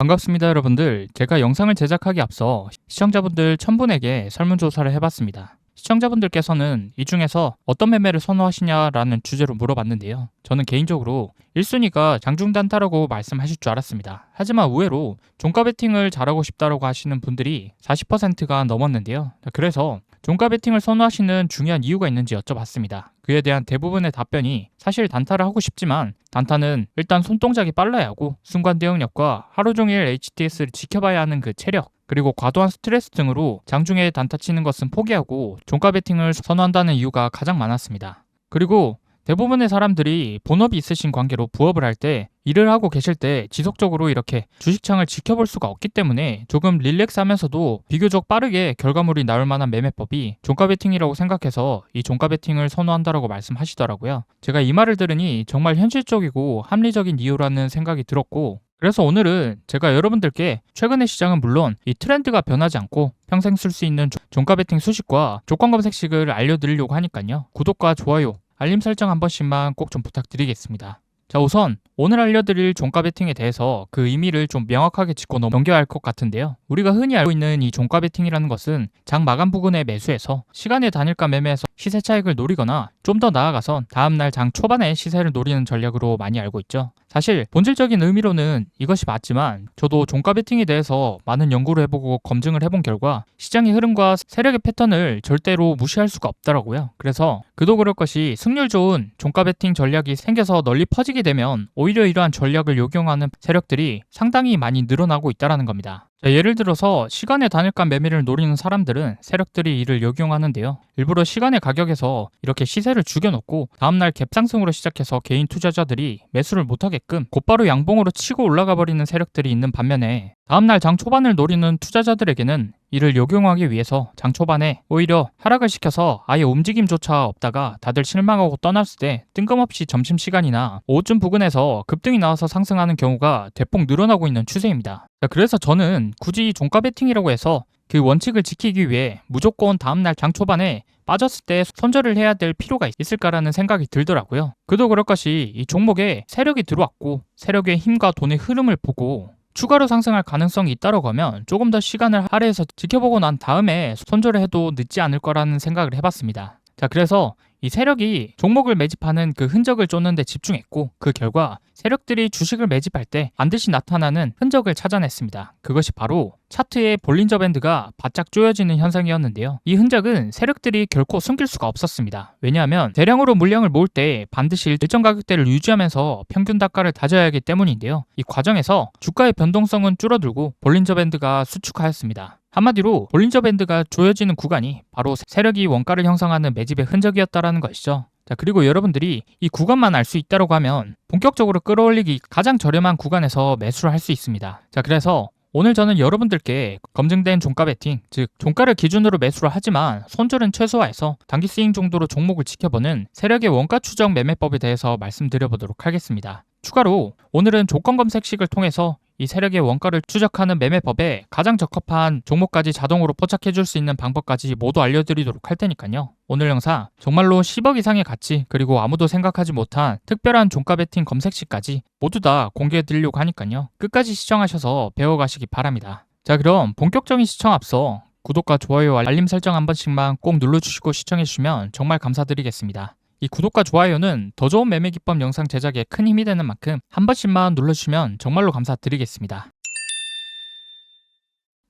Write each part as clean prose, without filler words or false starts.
반갑습니다, 여러분들. 제가 영상을 제작하기 앞서 시청자분들 1000분에게 설문조사를 해봤습니다. 시청자분들께서는 이 중에서 어떤 매매를 선호하시냐라는 주제로 물어봤는데요. 저는 개인적으로 1순위가 장중단타라고 말씀하실 줄 알았습니다. 하지만 의외로 종가 베팅을 잘하고 싶다라고 하시는 분들이 40%가 넘었는데요. 그래서 종가 베팅을 선호하시는 중요한 이유가 있는지 여쭤봤습니다. 그에 대한 대부분의 답변이 사실 단타를 하고 싶지만 단타는 일단 손동작이 빨라야 하고 순간 대응력과 하루 종일 HTS를 지켜봐야 하는 그 체력, 그리고 과도한 스트레스 등으로 장중에 단타 치는 것은 포기하고 종가 베팅을 선호한다는 이유가 가장 많았습니다. 그리고 대부분의 사람들이 본업이 있으신 관계로 부업을 할 때 일을 하고 계실 때 지속적으로 이렇게 주식창을 지켜볼 수가 없기 때문에 조금 릴렉스하면서도 비교적 빠르게 결과물이 나올 만한 매매법이 종가 베팅이라고 생각해서 이 종가 베팅을 선호한다라고 말씀하시더라고요. 제가 이 말을 들으니 정말 현실적이고 합리적인 이유라는 생각이 들었고, 그래서 오늘은 제가 여러분들께 최근의 시장은 물론 이 트렌드가 변하지 않고 평생 쓸 수 있는 종가 베팅 수식과 조건 검색식을 알려드리려고 하니까요. 구독과 좋아요, 알림 설정 한 번씩만 꼭 좀 부탁드리겠습니다. 자, 우선 오늘 알려드릴 종가 베팅에 대해서 그 의미를 좀 명확하게 짚고 넘겨야 할 것 같은데요. 우리가 흔히 알고 있는 이 종가 베팅이라는 것은 장 마감 부근에 매수해서 시간의 단일가 매매에서 시세 차익을 노리거나 좀 더 나아가선 다음날 장 초반에 시세를 노리는 전략으로 많이 알고 있죠. 사실 본질적인 의미로는 이것이 맞지만 저도 종가 베팅에 대해서 많은 연구를 해보고 검증을 해본 결과 시장의 흐름과 세력의 패턴을 절대로 무시할 수가 없더라고요. 그래서 그도 그럴 것이 승률 좋은 종가 베팅 전략이 생겨서 널리 퍼지게 되면 오히려 이러한 전략을 요경하는 세력들이 상당히 많이 늘어나고 있다는 겁니다. 자, 예를 들어서 시간의 단일가 매매를 노리는 사람들은 세력들이 이를 역용하는데요. 일부러 시간의 가격에서 이렇게 시세를 죽여놓고 다음날 갭상승으로 시작해서 개인 투자자들이 매수를 못하게끔 곧바로 양봉으로 치고 올라가 버리는 세력들이 있는 반면에 다음날 장 초반을 노리는 투자자들에게는 이를 역용하기 위해서 장 초반에 오히려 하락을 시켜서 아예 움직임조차 없다가 다들 실망하고 떠났을 때 뜬금없이 점심시간이나 오후쯤 부근에서 급등이 나와서 상승하는 경우가 대폭 늘어나고 있는 추세입니다. 자, 그래서 저는 굳이 종가 베팅이라고 해서 그 원칙을 지키기 위해 무조건 다음날 장 초반에 빠졌을 때 손절을 해야 될 필요가 있을까라는 생각이 들더라고요. 그도 그럴 것이 이 종목에 세력이 들어왔고 세력의 힘과 돈의 흐름을 보고 추가로 상승할 가능성이 있다고 하면 조금 더 시간을 할애해서 지켜보고 난 다음에 손절을 해도 늦지 않을 거라는 생각을 해봤습니다. 자, 그래서 이 세력이 종목을 매집하는 그 흔적을 쫓는 데 집중했고 그 결과 세력들이 주식을 매집할 때 반드시 나타나는 흔적을 찾아냈습니다. 그것이 바로 차트의 볼린저 밴드가 바짝 조여지는 현상이었는데요. 이 흔적은 세력들이 결코 숨길 수가 없었습니다. 왜냐하면 대량으로 물량을 모을 때 반드시 일정 가격대를 유지하면서 평균 단가를 다져야 하기 때문인데요. 이 과정에서 주가의 변동성은 줄어들고 볼린저 밴드가 수축하였습니다. 한마디로 볼린저 밴드가 조여지는 구간이 바로 세력이 원가를 형성하는 매집의 흔적이었다라는 것이죠. 자, 그리고 여러분들이 이 구간만 알 수 있다고 하면 본격적으로 끌어올리기 가장 저렴한 구간에서 매수를 할 수 있습니다. 자, 그래서 오늘 저는 여러분들께 검증된 종가 베팅, 즉 종가를 기준으로 매수를 하지만 손절은 최소화해서 단기 스윙 정도로 종목을 지켜보는 세력의 원가 추적 매매법에 대해서 말씀드려보도록 하겠습니다. 추가로 오늘은 조건 검색식을 통해서 이 세력의 원가를 추적하는 매매법에 가장 적합한 종목까지 자동으로 포착해줄 수 있는 방법까지 모두 알려드리도록 할 테니까요. 오늘 영상 정말로 10억 이상의 가치, 그리고 아무도 생각하지 못한 특별한 종가 베팅 검색식까지 모두 다 공개해드리려고 하니까요. 끝까지 시청하셔서 배워가시기 바랍니다. 자, 그럼 본격적인 시청 앞서 구독과 좋아요, 알림 설정 한 번씩만 꼭 눌러주시고 시청해주시면 정말 감사드리겠습니다. 이 구독과 좋아요는 더 좋은 매매 기법 영상 제작에 큰 힘이 되는 만큼 한 번씩만 눌러주시면 정말로 감사드리겠습니다.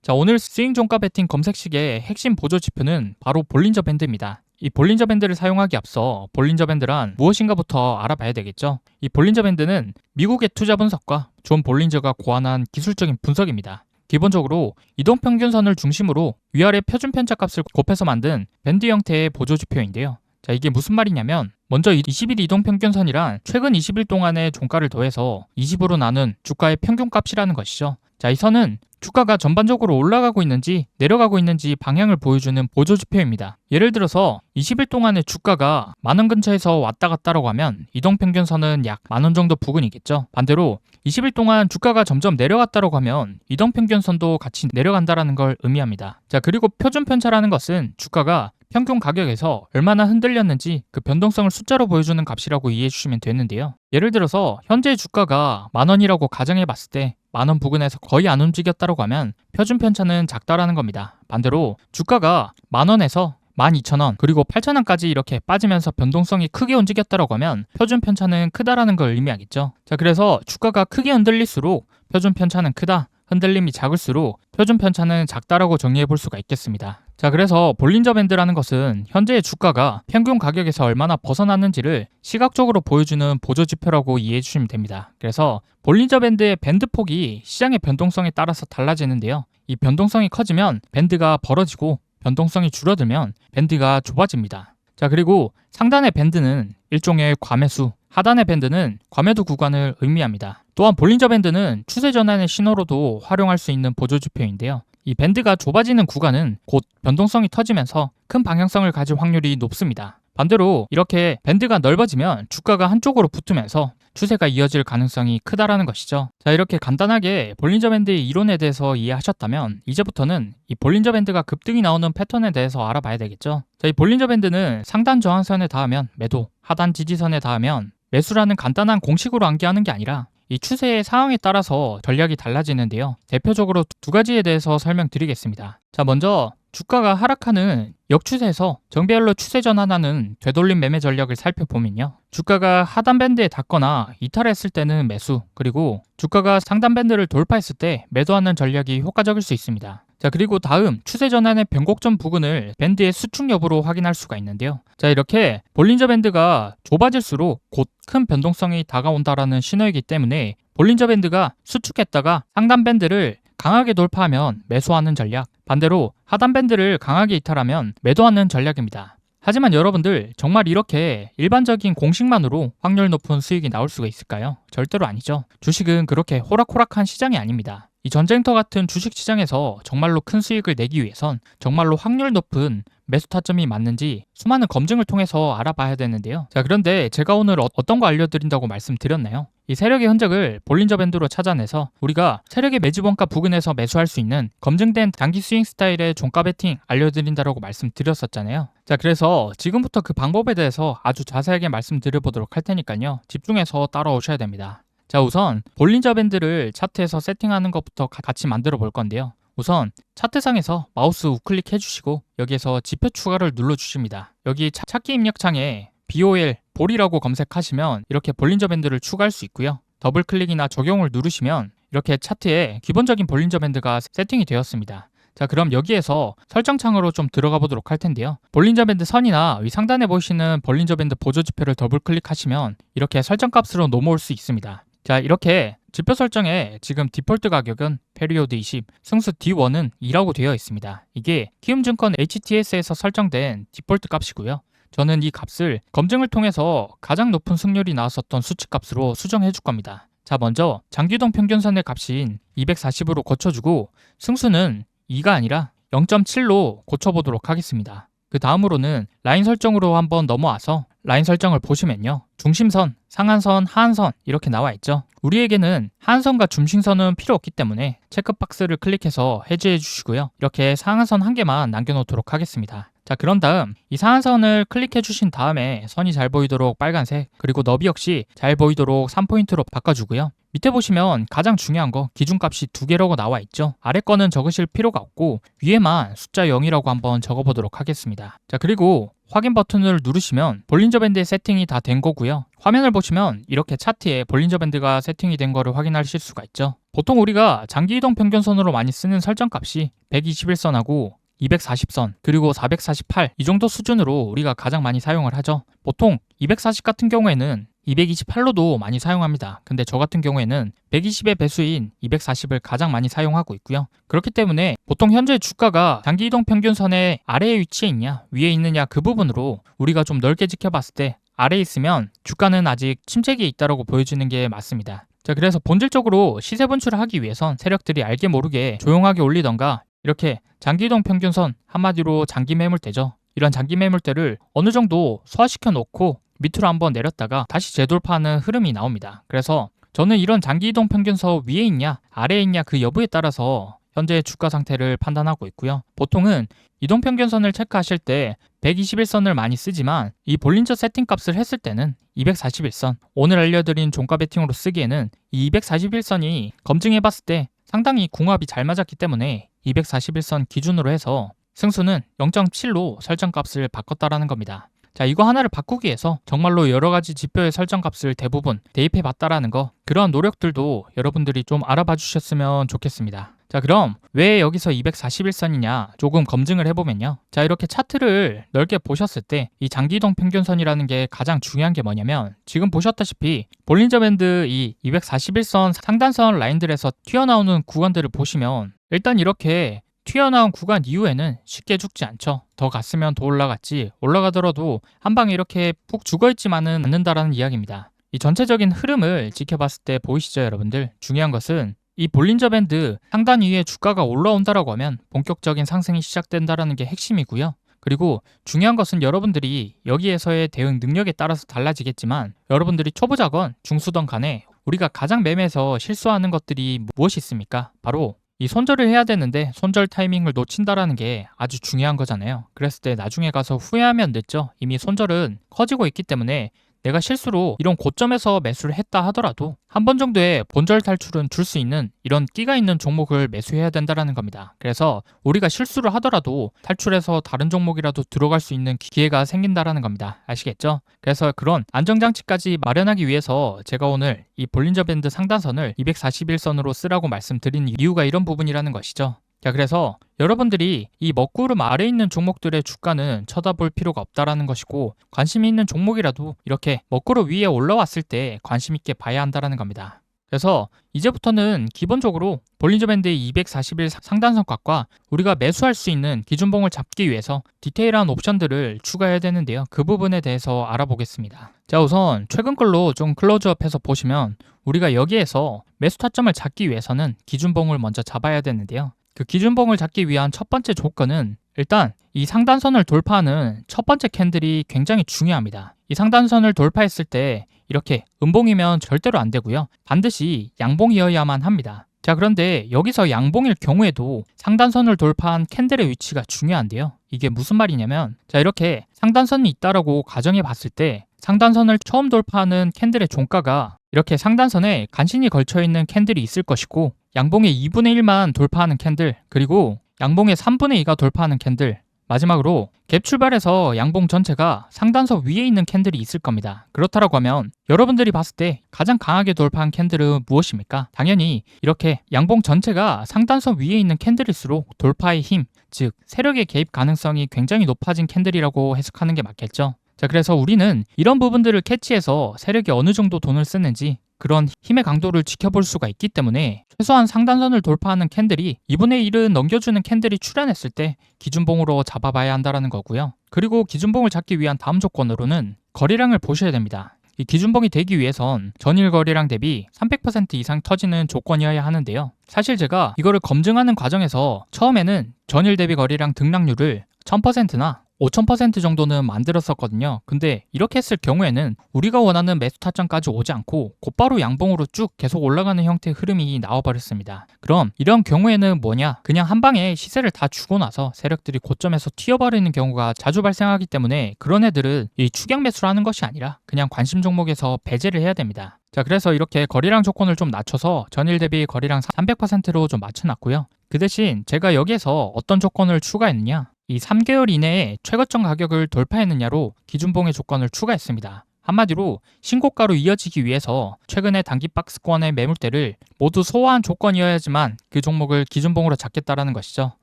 자, 오늘 스윙 종가 베팅 검색식의 핵심 보조 지표는 바로 볼린저 밴드입니다. 이 볼린저 밴드를 사용하기 앞서 볼린저 밴드란 무엇인가부터 알아봐야 되겠죠. 이 볼린저 밴드는 미국의 투자 분석가 존 볼린저가 고안한 기술적인 분석입니다. 기본적으로 이동평균선을 중심으로 위아래 표준 편차값을 곱해서 만든 밴드 형태의 보조 지표인데요. 자, 이게 무슨 말이냐면 먼저 20일 이동평균선이란 최근 20일 동안의 종가를 더해서 20으로 나눈 주가의 평균값이라는 것이죠. 자, 이 선은 주가가 전반적으로 올라가고 있는지 내려가고 있는지 방향을 보여주는 보조지표입니다. 예를 들어서 20일 동안의 주가가 10,000원 근처에서 왔다 갔다라고 하면 이동평균선은 약 10,000원 정도 부근이겠죠. 반대로 20일 동안 주가가 점점 내려갔다라고 하면 이동평균선도 같이 내려간다라는 걸 의미합니다. 자, 그리고 표준편차라는 것은 주가가 평균 가격에서 얼마나 흔들렸는지 그 변동성을 숫자로 보여주는 값이라고 이해해 주시면 되는데요. 예를 들어서 현재 주가가 10,000원이라고 가정해 봤을 때 10,000원 부근에서 거의 안 움직였다라고 하면 표준 편차는 작다라는 겁니다. 반대로 주가가 10,000원에서 12,000원 그리고 8,000원까지 이렇게 빠지면서 변동성이 크게 움직였다라고 하면 표준 편차는 크다라는 걸 의미하겠죠. 자, 그래서 주가가 크게 흔들릴수록 표준 편차는 크다, 흔들림이 작을수록 표준 편차는 작다라고 정리해 볼 수가 있겠습니다. 자, 그래서 볼린저 밴드라는 것은 현재의 주가가 평균 가격에서 얼마나 벗어났는지를 시각적으로 보여주는 보조 지표라고 이해해 주시면 됩니다. 그래서 볼린저 밴드의 밴드 폭이 시장의 변동성에 따라서 달라지는데요. 이 변동성이 커지면 밴드가 벌어지고 변동성이 줄어들면 밴드가 좁아집니다. 자, 그리고 상단의 밴드는 일종의 과매수, 하단의 밴드는 과매도 구간을 의미합니다. 또한 볼린저 밴드는 추세 전환의 신호로도 활용할 수 있는 보조 지표인데요. 이 밴드가 좁아지는 구간은 곧 변동성이 터지면서 큰 방향성을 가질 확률이 높습니다. 반대로 이렇게 밴드가 넓어지면 주가가 한쪽으로 붙으면서 추세가 이어질 가능성이 크다라는 것이죠. 자, 이렇게 간단하게 볼린저 밴드의 이론에 대해서 이해하셨다면 이제부터는 이 볼린저 밴드가 급등이 나오는 패턴에 대해서 알아봐야 되겠죠. 자, 이 볼린저 밴드는 상단 저항선에 닿으면 매도, 하단 지지선에 닿으면 매수라는 간단한 공식으로 암기하는 게 아니라 이 추세의 상황에 따라서 전략이 달라지는데요. 대표적으로 두 가지에 대해서 설명드리겠습니다. 자, 먼저 주가가 하락하는 역추세에서 정배열로 추세 전환하는 되돌림 매매 전략을 살펴보면요. 주가가 하단 밴드에 닿거나 이탈했을 때는 매수, 그리고 주가가 상단 밴드를 돌파했을 때 매도하는 전략이 효과적일 수 있습니다. 자, 그리고 다음 추세 전환의 변곡점 부근을 밴드의 수축 여부로 확인할 수가 있는데요. 자, 이렇게 볼린저 밴드가 좁아질수록 곧 큰 변동성이 다가온다라는 신호이기 때문에 볼린저 밴드가 수축했다가 상단 밴드를 강하게 돌파하면 매수하는 전략, 반대로 하단 밴드를 강하게 이탈하면 매도하는 전략입니다. 하지만 여러분들 정말 이렇게 일반적인 공식만으로 확률 높은 수익이 나올 수가 있을까요? 절대로 아니죠. 주식은 그렇게 호락호락한 시장이 아닙니다. 이 전쟁터 같은 주식시장에서 정말로 큰 수익을 내기 위해선 정말로 확률 높은 매수 타점이 맞는지 수많은 검증을 통해서 알아봐야 되는데요. 자, 그런데 제가 오늘 어떤 거 알려드린다고 말씀드렸나요? 이 세력의 흔적을 볼린저 밴드로 찾아내서 우리가 세력의 매집 원가 부근에서 매수할 수 있는 검증된 단기 스윙 스타일의 종가 베팅 알려드린다고 말씀드렸었잖아요. 자, 그래서 지금부터 그 방법에 대해서 아주 자세하게 말씀드려보도록 할 테니까요. 집중해서 따라오셔야 됩니다. 자, 우선 볼린저 밴드를 차트에서 세팅하는 것부터 같이 만들어 볼 건데요. 우선 차트상에서 마우스 우클릭 해주시고 여기에서 지표 추가를 눌러주십니다. 여기 찾기 입력창에 BOL, 볼이라고 검색하시면 이렇게 볼린저 밴드를 추가할 수 있고요. 더블 클릭이나 적용을 누르시면 이렇게 차트에 기본적인 볼린저 밴드가 세팅이 되었습니다. 자, 그럼 여기에서 설정창으로 좀 들어가 보도록 할 텐데요. 볼린저 밴드 선이나 위 상단에 보이시는 볼린저 밴드 보조 지표를 더블 클릭하시면 이렇게 설정 값으로 넘어올 수 있습니다. 자, 이렇게 지표 설정에 지금 디폴트 가격은 페리오드 20, 승수 D1은 2라고 되어 있습니다. 이게 키움증권 HTS에서 설정된 디폴트 값이고요. 저는 이 값을 검증을 통해서 가장 높은 승률이 나왔었던 수치 값으로 수정해 줄 겁니다. 자, 먼저 장기이동 평균선의 값인 240으로 고쳐주고 승수는 2가 아니라 0.7로 고쳐보도록 하겠습니다. 그 다음으로는 라인 설정으로 한번 넘어와서 라인 설정을 보시면요. 중심선, 상한선, 하한선 이렇게 나와 있죠. 우리에게는 하한선과 중심선은 필요 없기 때문에 체크박스를 클릭해서 해제해 주시고요. 이렇게 상한선 한 개만 남겨놓도록 하겠습니다. 자, 그런 다음 이 상한선을 클릭해 주신 다음에 선이 잘 보이도록 빨간색, 그리고 너비 역시 잘 보이도록 3포인트로 바꿔주고요. 밑에 보시면 가장 중요한 거 기준값이 2개라고 나와 있죠. 아래 거는 적으실 필요가 없고 위에만 숫자 0이라고 한번 적어보도록 하겠습니다. 자, 그리고 확인 버튼을 누르시면 볼린저 밴드의 세팅이 다 된 거고요. 화면을 보시면 이렇게 차트에 볼린저 밴드가 세팅이 된 거를 확인하실 수가 있죠. 보통 우리가 장기이동 평균선으로 많이 쓰는 설정값이 121선하고 240선, 그리고 448 이 정도 수준으로 우리가 가장 많이 사용을 하죠. 보통 240 같은 경우에는 228로도 많이 사용합니다. 근데 저 같은 경우에는 120의 배수인 240을 가장 많이 사용하고 있고요. 그렇기 때문에 보통 현재 주가가 장기이동 평균선의 아래에 위치해 있냐 위에 있느냐 그 부분으로 우리가 좀 넓게 지켜봤을 때 아래에 있으면 주가는 아직 침체기에 있다고 보여지는 게 맞습니다. 자, 그래서 본질적으로 시세 분출을 하기 위해선 세력들이 알게 모르게 조용하게 올리던가 이렇게 장기이동 평균선, 한마디로 장기 매물대죠. 이런 장기 매물대를 어느 정도 소화시켜 놓고 밑으로 한번 내렸다가 다시 재돌파하는 흐름이 나옵니다. 그래서 저는 이런 장기이동 평균선 위에 있냐 아래에 있냐 그 여부에 따라서 현재 주가 상태를 판단하고 있고요. 보통은 이동평균선을 체크하실 때 121선을 많이 쓰지만 이 볼린저 세팅 값을 했을 때는 241선, 오늘 알려드린 종가 베팅으로 쓰기에는 이 241선이 검증해봤을 때 상당히 궁합이 잘 맞았기 때문에 241선 기준으로 해서 승수는 0.7로 설정값을 바꿨다라는 겁니다. 자, 이거 하나를 바꾸기 위해서 정말로 여러 가지 지표의 설정값을 대부분 대입해 봤다라는 거, 그러한 노력들도 여러분들이 좀 알아봐 주셨으면 좋겠습니다. 자, 그럼 왜 여기서 241선이냐 조금 검증을 해보면요. 자, 이렇게 차트를 넓게 보셨을 때 이 장기이동 평균선이라는 게 가장 중요한 게 뭐냐면, 지금 보셨다시피 볼린저 밴드 이 241선 상단선 라인들에서 튀어나오는 구간들을 보시면 일단 이렇게 튀어나온 구간 이후에는 쉽게 죽지 않죠. 더 갔으면 더 올라갔지, 올라가더라도 한 방에 이렇게 푹 죽어있지만은 않는다라는 이야기입니다. 이 전체적인 흐름을 지켜봤을 때 보이시죠, 여러분들? 중요한 것은 이 볼린저 밴드 상단 위에 주가가 올라온다라고 하면 본격적인 상승이 시작된다라는 게 핵심이고요. 그리고 중요한 것은 여러분들이 여기에서의 대응 능력에 따라서 달라지겠지만, 여러분들이 초보자건 중수던 간에 우리가 가장 매매에서 실수하는 것들이 무엇이 있습니까? 바로 이 손절을 해야 되는데 손절 타이밍을 놓친다라는 게 아주 중요한 거잖아요. 그랬을 때 나중에 가서 후회하면 늦죠. 이미 손절은 커지고 있기 때문에 내가 실수로 이런 고점에서 매수를 했다 하더라도 한 번 정도의 본절 탈출은 줄 수 있는 이런 끼가 있는 종목을 매수해야 된다라는 겁니다. 그래서 우리가 실수를 하더라도 탈출해서 다른 종목이라도 들어갈 수 있는 기회가 생긴다라는 겁니다. 아시겠죠? 그래서 그런 안정장치까지 마련하기 위해서 제가 오늘 이 볼린저 밴드 상단선을 241선으로 쓰라고 말씀드린 이유가 이런 부분이라는 것이죠. 자, 그래서 여러분들이 이 먹구름 아래에 있는 종목들의 주가는 쳐다볼 필요가 없다라는 것이고, 관심이 있는 종목이라도 이렇게 먹구름 위에 올라왔을 때 관심 있게 봐야 한다라는 겁니다. 그래서 이제부터는 기본적으로 볼린저 밴드의 241 상단선 값과 우리가 매수할 수 있는 기준봉을 잡기 위해서 디테일한 옵션들을 추가해야 되는데요. 그 부분에 대해서 알아보겠습니다. 자, 우선 최근 걸로 좀 클로즈업해서 보시면 우리가 여기에서 매수 타점을 잡기 위해서는 기준봉을 먼저 잡아야 되는데요. 그 기준봉을 잡기 위한 첫 번째 조건은 일단 이 상단선을 돌파하는 첫 번째 캔들이 굉장히 중요합니다. 이 상단선을 돌파했을 때 이렇게 음봉이면 절대로 안 되고요. 반드시 양봉이어야만 합니다. 자, 그런데 여기서 양봉일 경우에도 상단선을 돌파한 캔들의 위치가 중요한데요. 이게 무슨 말이냐면, 자, 이렇게 상단선이 있다라고 가정해 봤을 때 상단선을 처음 돌파하는 캔들의 종가가 이렇게 상단선에 간신히 걸쳐 있는 캔들이 있을 것이고, 양봉의 2분의 1만 돌파하는 캔들, 그리고 양봉의 3분의 2가 돌파하는 캔들, 마지막으로 갭 출발해서 양봉 전체가 상단선 위에 있는 캔들이 있을 겁니다. 그렇다라고 하면 여러분들이 봤을 때 가장 강하게 돌파한 캔들은 무엇입니까? 당연히 이렇게 양봉 전체가 상단선 위에 있는 캔들일수록 돌파의 힘, 즉 세력의 개입 가능성이 굉장히 높아진 캔들이라고 해석하는 게 맞겠죠. 자, 그래서 우리는 이런 부분들을 캐치해서 세력이 어느 정도 돈을 쓰는지 그런 힘의 강도를 지켜볼 수가 있기 때문에 최소한 상단선을 돌파하는 캔들이 2분의 1은 넘겨주는 캔들이 출현했을 때 기준봉으로 잡아봐야 한다는 거고요. 그리고 기준봉을 잡기 위한 다음 조건으로는 거래량을 보셔야 됩니다. 이 기준봉이 되기 위해선 전일 거래량 대비 300% 이상 터지는 조건이어야 하는데요. 사실 제가 이거를 검증하는 과정에서 처음에는 전일 대비 거래량 등락률을 1000%나 5000% 정도는 만들었었거든요. 근데 이렇게 했을 경우에는 우리가 원하는 매수 타점까지 오지 않고 곧바로 양봉으로 쭉 계속 올라가는 형태의 흐름이 나와버렸습니다. 그럼 이런 경우에는 뭐냐? 그냥 한 방에 시세를 다 주고 나서 세력들이 고점에서 튀어버리는 경우가 자주 발생하기 때문에 그런 애들은 이 추격 매수를 하는 것이 아니라 그냥 관심 종목에서 배제를 해야 됩니다. 자, 그래서 이렇게 거래량 조건을 좀 낮춰서 전일 대비 거래량 300%로 좀 맞춰놨고요. 그 대신 제가 여기에서 어떤 조건을 추가했느냐? 이 3개월 이내에 최고점 가격을 돌파했느냐로 기준봉의 조건을 추가했습니다. 한마디로 신고가로 이어지기 위해서 최근에 단기 박스권의 매물대를 모두 소화한 조건이어야지만 그 종목을 기준봉으로 잡겠다라는 것이죠.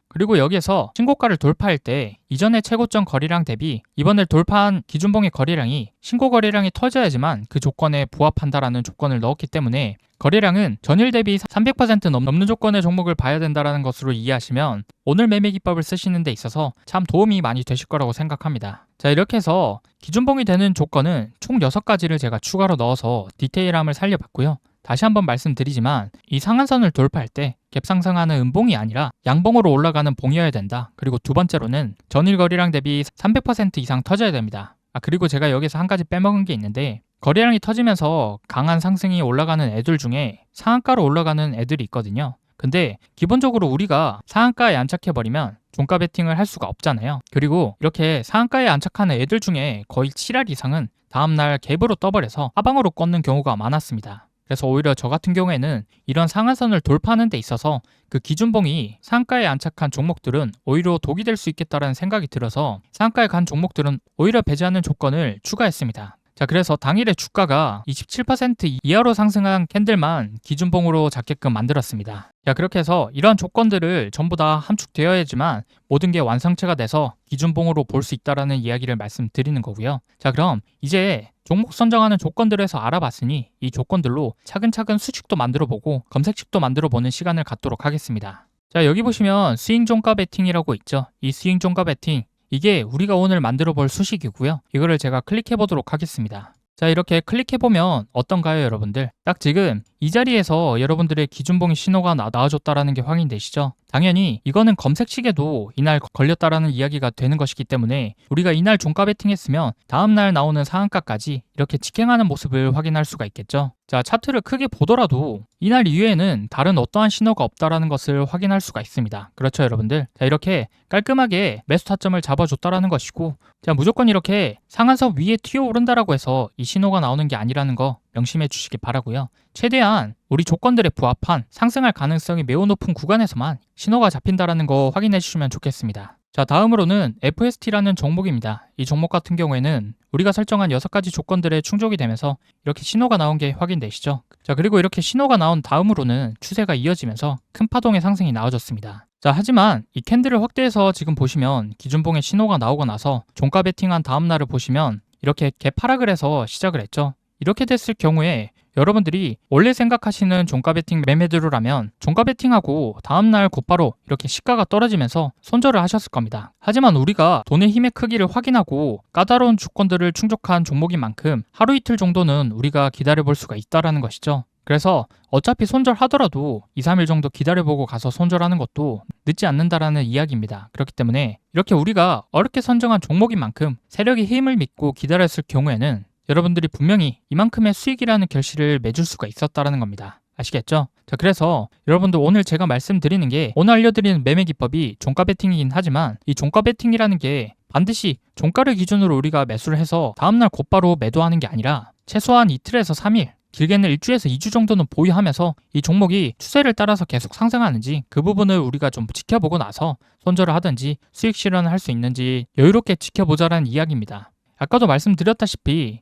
그리고 여기에서 신고가를 돌파할 때 이전의 최고점 거래량 대비 이번에 돌파한 기준봉의 거래량이 신고 거래량이 터져야지만 그 조건에 부합한다라는 조건을 넣었기 때문에 거래량은 전일 대비 300% 넘는 조건의 종목을 봐야 된다는 것으로 이해하시면 오늘 매매 기법을 쓰시는 데 있어서 참 도움이 많이 되실 거라고 생각합니다. 자, 이렇게 해서 기준봉이 되는 조건은 총 6가지를 제가 추가로 넣어서 디테일함을 살려봤고요. 다시 한번 말씀드리지만 이 상한선을 돌파할 때 갭 상승하는 음봉이 아니라 양봉으로 올라가는 봉이어야 된다. 그리고 두 번째로는 전일 거래량 대비 300% 이상 터져야 됩니다. 그리고 제가 여기서 한 가지 빼먹은 게 있는데, 거래량이 터지면서 강한 상승이 올라가는 애들 중에 상한가로 올라가는 애들이 있거든요. 근데 기본적으로 우리가 상한가에 안착해버리면 종가 베팅을 할 수가 없잖아요. 그리고 이렇게 상한가에 안착하는 애들 중에 거의 7할 이상은 다음날 갭으로 떠버려서 하방으로 꺾는 경우가 많았습니다. 그래서 오히려 저 같은 경우에는 이런 상한선을 돌파하는 데 있어서 그 기준봉이 상한가에 안착한 종목들은 오히려 독이 될 수 있겠다라는 생각이 들어서 상한가에 간 종목들은 오히려 배제하는 조건을 추가했습니다. 자, 그래서 당일에 주가가 27% 이하로 상승한 캔들만 기준봉으로 잡게끔 만들었습니다. 자, 그렇게 해서 이러한 조건들을 전부 다 함축되어야지만 모든 게 완성체가 돼서 기준봉으로 볼 수 있다라는 이야기를 말씀드리는 거고요. 자, 그럼 이제 종목 선정하는 조건들에서 알아봤으니 이 조건들로 차근차근 수식도 만들어보고 검색식도 만들어보는 시간을 갖도록 하겠습니다. 자, 여기 보시면 스윙 종가 베팅이라고 있죠. 이 스윙 종가 베팅, 이게 우리가 오늘 만들어 볼 수식이고요. 이거를 제가 클릭해 보도록 하겠습니다. 자, 이렇게 클릭해 보면 어떤가요, 여러분들? 딱 지금 이 자리에서 여러분들의 기준봉이 신호가 나와줬다라는 게 확인되시죠? 당연히 이거는 검색식에도 이날 걸렸다라는 이야기가 되는 것이기 때문에 우리가 이날 종가 베팅했으면 다음날 나오는 상한가까지 이렇게 직행하는 모습을 확인할 수가 있겠죠. 자, 차트를 크게 보더라도 이날 이후에는 다른 어떠한 신호가 없다라는 것을 확인할 수가 있습니다. 그렇죠, 여러분들? 자, 이렇게 깔끔하게 매수 타점을 잡아줬다라는 것이고, 자, 무조건 이렇게 상한선 위에 튀어오른다라고 해서 이 신호가 나오는 게 아니라는 거 명심해 주시기 바라고요. 최대한 우리 조건들에 부합한 상승할 가능성이 매우 높은 구간에서만 신호가 잡힌다라는 거 확인해 주시면 좋겠습니다. 자, 다음으로는 FST라는 종목입니다. 이 종목 같은 경우에는 우리가 설정한 6가지 조건들에 충족이 되면서 이렇게 신호가 나온 게 확인되시죠? 자, 그리고 이렇게 신호가 나온 다음으로는 추세가 이어지면서 큰 파동의 상승이 나와줬습니다. 자, 하지만 이 캔들을 확대해서 지금 보시면 기준봉에 신호가 나오고 나서 종가 베팅한 다음날을 보시면 이렇게 개파락을 해서 시작을 했죠. 이렇게 됐을 경우에 여러분들이 원래 생각하시는 종가 베팅 매매대로라면 종가 베팅하고 다음날 곧바로 이렇게 시가가 떨어지면서 손절을 하셨을 겁니다. 하지만 우리가 돈의 힘의 크기를 확인하고 까다로운 조건들을 충족한 종목인 만큼 하루 이틀 정도는 우리가 기다려볼 수가 있다는 것이죠. 그래서 어차피 손절하더라도 2, 3일 정도 기다려보고 가서 손절하는 것도 늦지 않는다라는 이야기입니다. 그렇기 때문에 이렇게 우리가 어렵게 선정한 종목인 만큼 세력의 힘을 믿고 기다렸을 경우에는 여러분들이 분명히 이만큼의 수익이라는 결실을 맺을 수가 있었다는 겁니다. 아시겠죠? 자, 그래서 여러분들 오늘 제가 말씀드리는 게 오늘 알려드리는 매매 기법이 종가 베팅이긴 하지만 이 종가 베팅이라는 게 반드시 종가를 기준으로 우리가 매수를 해서 다음날 곧바로 매도하는 게 아니라 최소한 이틀에서 3일 길게는 1주에서 2주 정도는 보유하면서 이 종목이 추세를 따라서 계속 상승하는지 그 부분을 우리가 좀 지켜보고 나서 손절을 하든지 수익 실현을 할 수 있는지 여유롭게 지켜보자라는 이야기입니다. 아까도 말씀드렸다시피